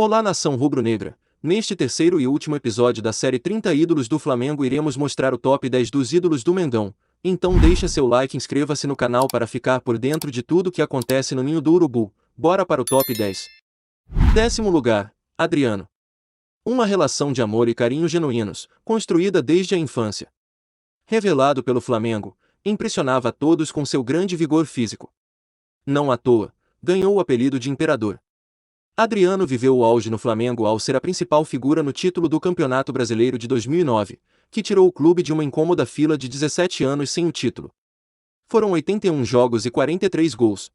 Olá, nação rubro-negra! Neste terceiro e último episódio da série 30 Ídolos do Flamengo iremos mostrar o top 10 dos ídolos do Mengão. Então deixa seu like e inscreva-se no canal para ficar por dentro de tudo que acontece no Ninho do Urubu. Bora para o top 10. Décimo lugar, Adriano. Uma relação de amor e carinho genuínos, construída desde a infância. Revelado pelo Flamengo, impressionava a todos com seu grande vigor físico. Não à toa, ganhou o apelido de Imperador. Adriano viveu o auge no Flamengo ao ser a principal figura no título do Campeonato Brasileiro de 2009, que tirou o clube de uma incômoda fila de 17 anos sem o título. Foram 81 jogos e 43 gols.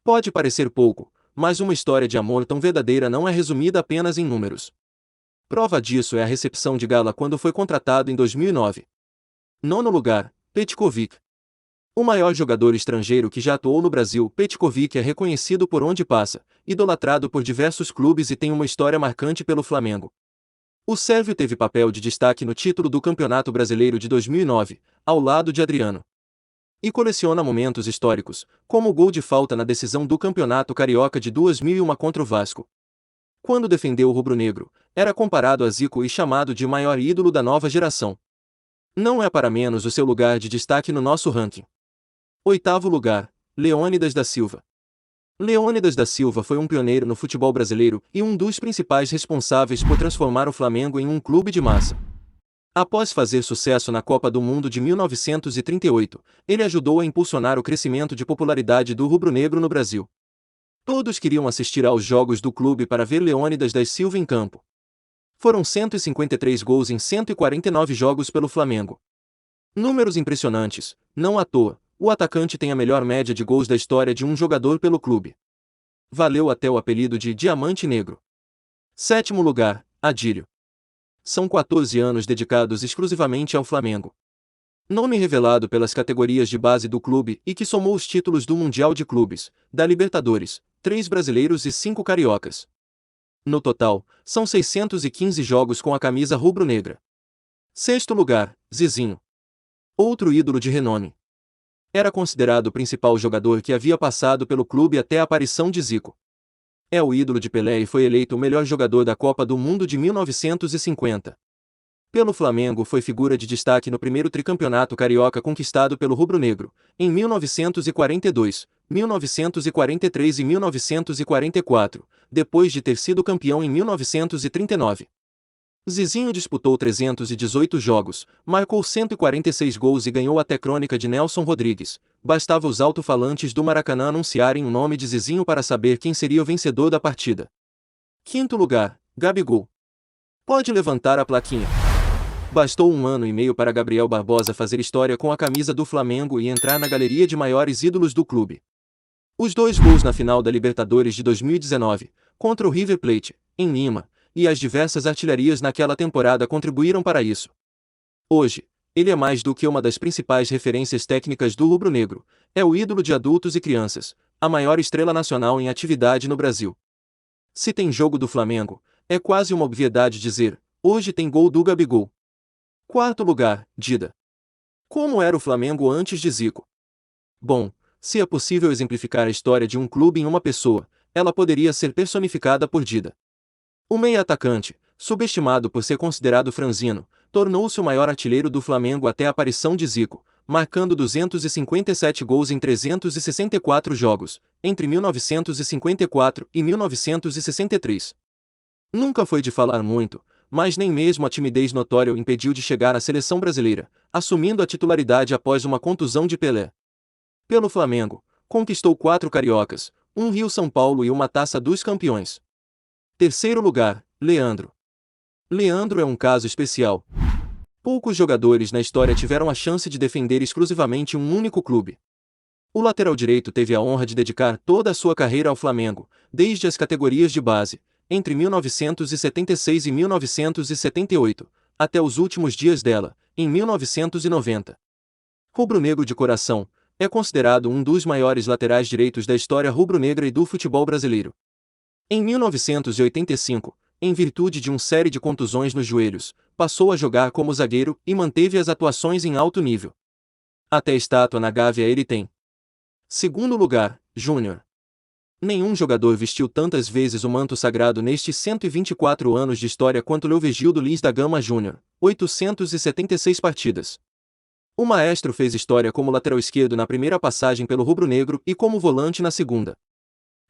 Pode parecer pouco, mas uma história de amor tão verdadeira não é resumida apenas em números. Prova disso é a recepção de gala quando foi contratado em 2009. Nono lugar, Petkovic. O maior jogador estrangeiro que já atuou no Brasil, Petkovic é reconhecido por onde passa, idolatrado por diversos clubes e tem uma história marcante pelo Flamengo. O sérvio teve papel de destaque no título do Campeonato Brasileiro de 2009, ao lado de Adriano. E coleciona momentos históricos, como o gol de falta na decisão do Campeonato Carioca de 2001 contra o Vasco. Quando defendeu o rubro-negro, era comparado a Zico e chamado de maior ídolo da nova geração. Não é para menos o seu lugar de destaque no nosso ranking. Oitavo lugar, Leônidas da Silva. Leônidas da Silva foi um pioneiro no futebol brasileiro e um dos principais responsáveis por transformar o Flamengo em um clube de massa. Após fazer sucesso na Copa do Mundo de 1938, ele ajudou a impulsionar o crescimento de popularidade do rubro-negro no Brasil. Todos queriam assistir aos jogos do clube para ver Leônidas da Silva em campo. Foram 153 gols em 149 jogos pelo Flamengo. Números impressionantes, não à toa. O atacante tem a melhor média de gols da história de um jogador pelo clube. Valeu até o apelido de Diamante Negro. Sétimo lugar, Adílio. São 14 anos dedicados exclusivamente ao Flamengo. Nome revelado pelas categorias de base do clube e que somou os títulos do Mundial de Clubes, da Libertadores, 3 brasileiros e 5 cariocas. No total, são 615 jogos com a camisa rubro-negra. Sexto lugar, Zizinho. Outro ídolo de renome. Era considerado o principal jogador que havia passado pelo clube até a aparição de Zico. É o ídolo de Pelé e foi eleito o melhor jogador da Copa do Mundo de 1950. Pelo Flamengo foi figura de destaque no primeiro tricampeonato carioca conquistado pelo rubro-negro, em 1942, 1943 e 1944, depois de ter sido campeão em 1939. Zizinho disputou 318 jogos, marcou 146 gols e ganhou até crônica de Nelson Rodrigues. Bastava os alto-falantes do Maracanã anunciarem o nome de Zizinho para saber quem seria o vencedor da partida. Quinto lugar, Gabigol. Pode levantar a plaquinha. Bastou 1 ano e meio para Gabriel Barbosa fazer história com a camisa do Flamengo e entrar na galeria de maiores ídolos do clube. Os 2 gols na final da Libertadores de 2019, contra o River Plate, em Lima, e as diversas artilharias naquela temporada contribuíram para isso. Hoje, ele é mais do que uma das principais referências técnicas do rubro-negro, é o ídolo de adultos e crianças, a maior estrela nacional em atividade no Brasil. Se tem jogo do Flamengo, é quase uma obviedade dizer, hoje tem gol do Gabigol. Quarto lugar, Dida. Como era o Flamengo antes de Zico? Bom, se é possível exemplificar a história de um clube em uma pessoa, ela poderia ser personificada por Dida. O meia-atacante, subestimado por ser considerado franzino, tornou-se o maior artilheiro do Flamengo até a aparição de Zico, marcando 257 gols em 364 jogos, entre 1954 e 1963. Nunca foi de falar muito, mas nem mesmo a timidez notória o impediu de chegar à seleção brasileira, assumindo a titularidade após uma contusão de Pelé. Pelo Flamengo, conquistou 4 cariocas, um Rio-São Paulo e uma Taça dos Campeões. Terceiro lugar, Leandro. Leandro é um caso especial. Poucos jogadores na história tiveram a chance de defender exclusivamente um único clube. O lateral direito teve a honra de dedicar toda a sua carreira ao Flamengo, desde as categorias de base, entre 1976 e 1978, até os últimos dias dela, em 1990. Rubro-negro de coração, é considerado um dos maiores laterais direitos da história rubro-negra e do futebol brasileiro. Em 1985, em virtude de uma série de contusões nos joelhos, passou a jogar como zagueiro e manteve as atuações em alto nível. Até estátua na Gávea ele tem. Segundo lugar, Júnior. Nenhum jogador vestiu tantas vezes o manto sagrado nestes 124 anos de história quanto Leovigildo Lins da Gama Júnior, 876 partidas. O maestro fez história como lateral esquerdo na primeira passagem pelo rubro-negro e como volante na segunda.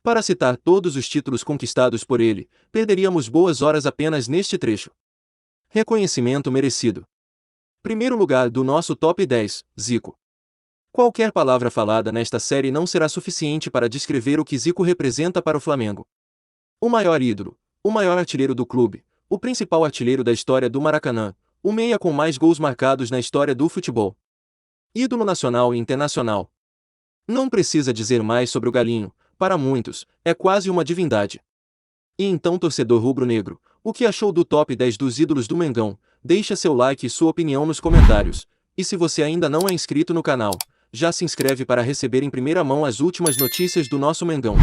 Para citar todos os títulos conquistados por ele, perderíamos boas horas apenas neste trecho. Reconhecimento merecido. Primeiro lugar do nosso top 10, Zico. Qualquer palavra falada nesta série não será suficiente para descrever o que Zico representa para o Flamengo. O maior ídolo, o maior artilheiro do clube, o principal artilheiro da história do Maracanã, o meia com mais gols marcados na história do futebol. Ídolo nacional e internacional. Não precisa dizer mais sobre o Galinho, para muitos, é quase uma divindade. E então, torcedor rubro-negro, o que achou do top 10 dos ídolos do Mengão? Deixa seu like e sua opinião nos comentários. E se você ainda não é inscrito no canal, já se inscreve para receber em primeira mão as últimas notícias do nosso Mengão.